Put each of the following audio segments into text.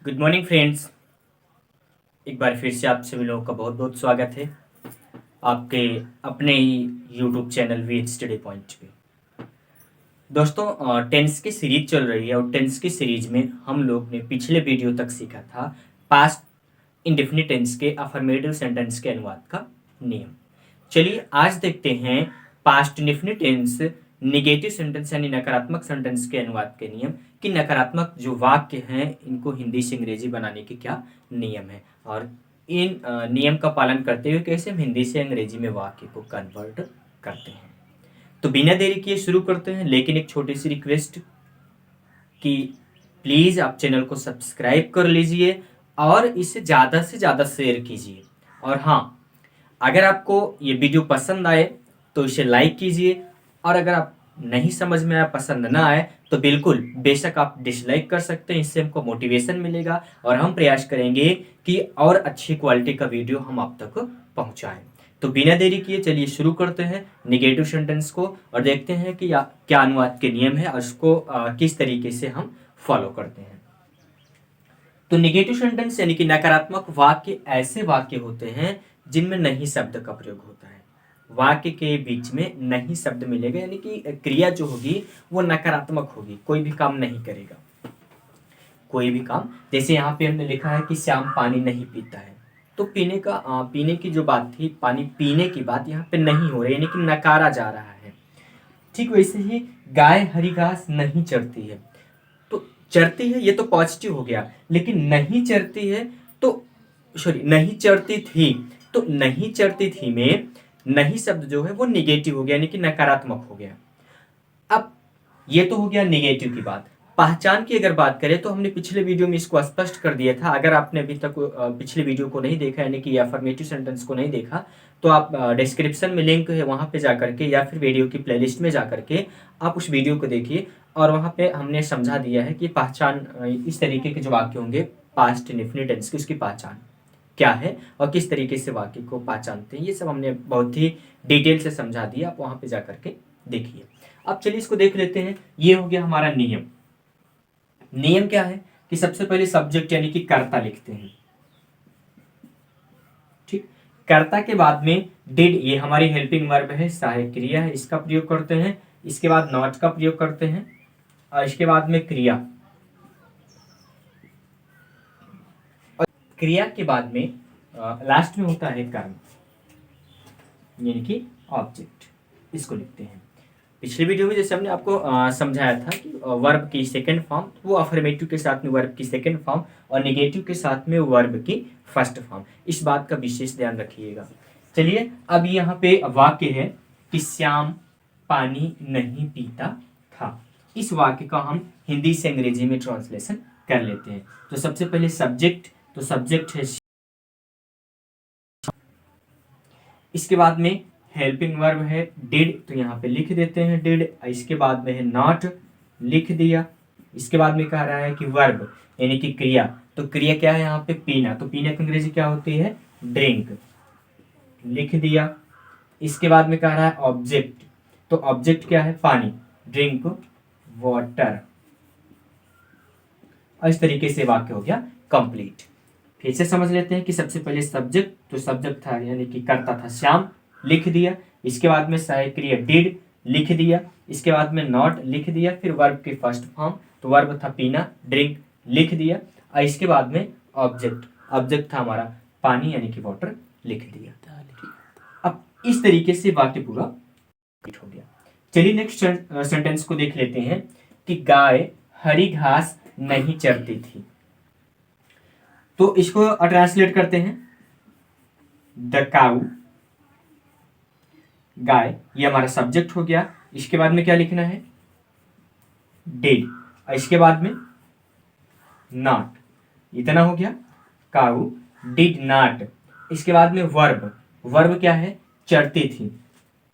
Good morning friends. एक बार फिर से आप सभी लोगों का बहुत बहुत स्वागत है आपके अपने ही YouTube channel we study point पे। दोस्तों, टेंस की सीरीज चल रही है और टेंस की सीरीज में हम लोग ने पिछले वीडियो तक सीखा था पास्ट इंडेफिनिट टेंस के अफर्मेटिव सेंटेंस के अनुवाद का नियम। चलिए आज देखते हैं past indefinite tense negative sentence यानी नकारात्मक सेंटेंस के अनुवाद के नियम कि नकारात्मक जो वाक्य हैं इनको हिंदी से अंग्रेजी बनाने के क्या नियम है और इन नियम का पालन करते हुए कैसे हम हिंदी से अंग्रेजी में वाक्य को कन्वर्ट करते हैं। तो बिना देरी किए शुरू करते हैं, लेकिन एक छोटी सी रिक्वेस्ट कि प्लीज़ आप चैनल को सब्सक्राइब कर लीजिए और इसे ज़्यादा से ज़्यादा शेयर कीजिए। और हाँ, अगर आपको ये वीडियो पसंद आए तो इसे लाइक कीजिए और अगर आप नहीं समझ में आया, पसंद ना आए तो बिल्कुल बेशक आप डिसलाइक कर सकते हैं। इससे हमको मोटिवेशन मिलेगा और हम प्रयास करेंगे कि और अच्छी क्वालिटी का वीडियो हम आप तक पहुंचाएं। तो बिना देरी किए चलिए शुरू करते हैं निगेटिव सेंटेंस को और देखते हैं कि क्या अनुवाद के नियम है और उसको किस तरीके से हम फॉलो करते हैं। तो निगेटिव सेंटेंस यानी कि नकारात्मक वाक्य ऐसे वाक्य होते हैं जिनमें नहीं शब्द का प्रयोग होता है। वाक्य के बीच में नहीं शब्द मिलेगा यानी कि क्रिया जो होगी वो नकारात्मक होगी, कोई भी काम नहीं करेगा। कोई भी काम, जैसे यहाँ पे हमने लिखा है कि श्याम पानी नहीं पीता है, तो पीने की जो बात थी, पानी पीने की बात यहाँ पे नहीं हो रही यानी कि नकारा जा रहा है। ठीक वैसे ही गाय हरी घास नहीं चरती है, तो चरती है ये तो पॉजिटिव हो गया, लेकिन नहीं चरती है तो नहीं चरती थी, तो नहीं चरती थी में नहीं शब्द जो है वो निगेटिव हो गया यानी कि नकारात्मक हो गया। अब ये तो हो गया निगेटिव की बात। पहचान की अगर बात करें तो हमने पिछले वीडियो में इसको स्पष्ट कर दिया था। अगर आपने अभी तक पिछले वीडियो को नहीं देखा यानी कि अफर्मेटिव सेंटेंस को नहीं देखा तो आप डिस्क्रिप्शन में लिंक है वहां पे जाकर के या फिर वीडियो की प्लेलिस्ट में जाकर के आप उस वीडियो को देखिए और वहां पे हमने समझा दिया है कि पहचान इस तरीके के जो वाक्य होंगे पास्ट इंडेफिनिट टेंस की उसकी पहचान क्या है और किस तरीके से वाक्य को पहचानते हैं, ये सब हमने बहुत ही डिटेल से समझा दिया। आप वहां पे जाकर के देखिए। अब चलिए इसको देख लेते हैं। ये हो गया हमारा नियम। नियम क्या है कि सबसे पहले सब्जेक्ट यानी कि कर्ता लिखते हैं। ठीक, कर्ता के बाद में डिड, ये हमारी हेल्पिंग वर्ब है, सहायक क्रिया है, इसका प्रयोग करते हैं। इसके बाद नॉट का प्रयोग करते हैं और इसके बाद में क्रिया, और क्रिया के बाद में लास्ट में होता है कर्म यानी कि ऑब्जेक्ट, इसको लिखते हैं। पिछले वीडियो में जैसे हमने आपको समझाया था कि वर्ब की सेकंड फॉर्म वो अफर्मेटिव के साथ में वर्ब की सेकंड फॉर्म और नेगेटिव के साथ में वर्ब की फर्स्ट फॉर्म, इस बात का विशेष ध्यान रखिएगा। चलिए अब यहाँ पे वाक्य है कि श्याम पानी नहीं पीता था। इस वाक्य का हम हिंदी से अंग्रेजी में ट्रांसलेशन कर लेते हैं। तो सबसे पहले सब्जेक्ट, तो सब्जेक्ट है, इसके बाद में हेल्पिंग वर्ब है डिड, तो यहाँ पे लिख देते हैं डिड। इसके बाद में है नॉट, लिख दिया। इसके बाद में कह रहा है कि वर्ब यानी कि क्रिया, तो क्रिया क्या है यहाँ पे पीना, तो पीने की अंग्रेजी क्या होती है ड्रिंक, लिख दिया। इसके बाद में कह रहा है ऑब्जेक्ट, तो ऑब्जेक्ट क्या है पानी, ड्रिंक वाटर। और इस तरीके से वाक्य हो गया कंप्लीट। फिर से समझ लेते हैं कि सबसे पहले सब्जेक्ट, तो सब्जेक्ट था यानी कि करता था श्याम, लिख दिया। इसके बाद में सहायक क्रिया डिड, लिख दिया। इसके बाद में नॉट, लिख दिया। फिर वर्ब की फर्स्ट फॉर्म, तो वर्ब था पीना, ड्रिंक, लिख दिया। और इसके बाद में ऑब्जेक्ट, ऑब्जेक्ट था हमारा पानी यानी कि वाटर, लिख दिया। अब इस तरीके से वाक्य पूरा कंप्लीट हो गया। चलिए नेक्स्ट सेंटेंस को देख लेते हैं कि गाय हरी घास नहीं चरती थी। तो इसको ट्रांसलेट करते हैं, द काउ, गाय, ये हमारा सब्जेक्ट हो गया। इसके बाद में क्या लिखना है डिड, और इसके बाद में नॉट, इतना हो गया। Cow did not. इसके बाद में वर्ब, वर्ब क्या है चरती थी,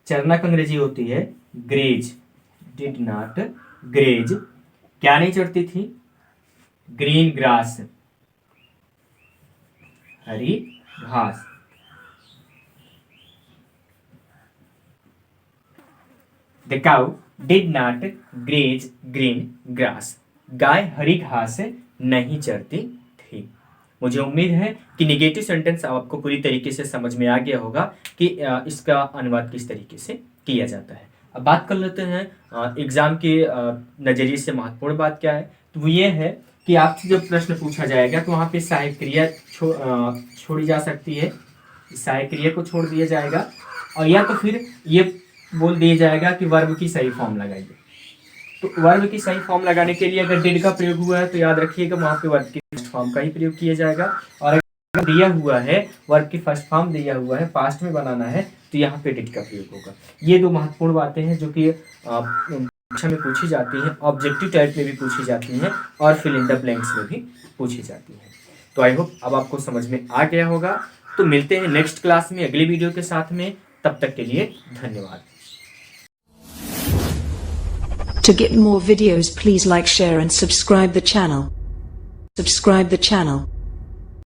चरना की अंग्रेजी होती है ग्रेज, डिड नॉट ग्रेज। क्या नहीं चरती थी ग्रीन ग्रास, हरी घास। The cow did not graze green grass. गाय हरी घास नहीं चरती थी। थी। मुझे उम्मीद है कि नेगेटिव सेंटेंस आपको पूरी तरीके से समझ में आ गया होगा कि इसका अनुवाद किस तरीके से किया जाता है। अब बात कर लेते हैं एग्ज़ाम के नज़रिए से महत्वपूर्ण बात क्या है। तो वो ये है कि आपसे जब प्रश्न पूछा जाएगा तो वहाँ पे सहायक क्रिया छोड़ी जा सकती है, सहायक क्रिया को छोड़ दिया जाएगा, और या तो फिर ये बोल दिया जाएगा कि वर्ब की सही फॉर्म लगाइए। तो वर्ब की सही फॉर्म लगाने के लिए अगर डिड का प्रयोग हुआ है तो याद रखिएगा वहाँ पे वर्ब की फर्स्ट फॉर्म का ही प्रयोग किया जाएगा, और अगर दिया हुआ है वर्ब की फर्स्ट फॉर्म दिया हुआ है, पास्ट में बनाना है, तो यहाँ पे डिड का प्रयोग होगा। ये दो महत्वपूर्ण बातें हैं जो कि परीक्षा में पूछी जाती हैं, ऑब्जेक्टिव टाइप में भी पूछी जाती हैं और फिल इन द ब्लैंक्स में भी पूछी जाती हैं। तो आई होप अब आपको समझ में आ गया होगा। तो मिलते हैं नेक्स्ट क्लास में अगली वीडियो के साथ में, तब तक के लिए धन्यवाद। To get more videos, please like, share and subscribe the channel. Subscribe the channel.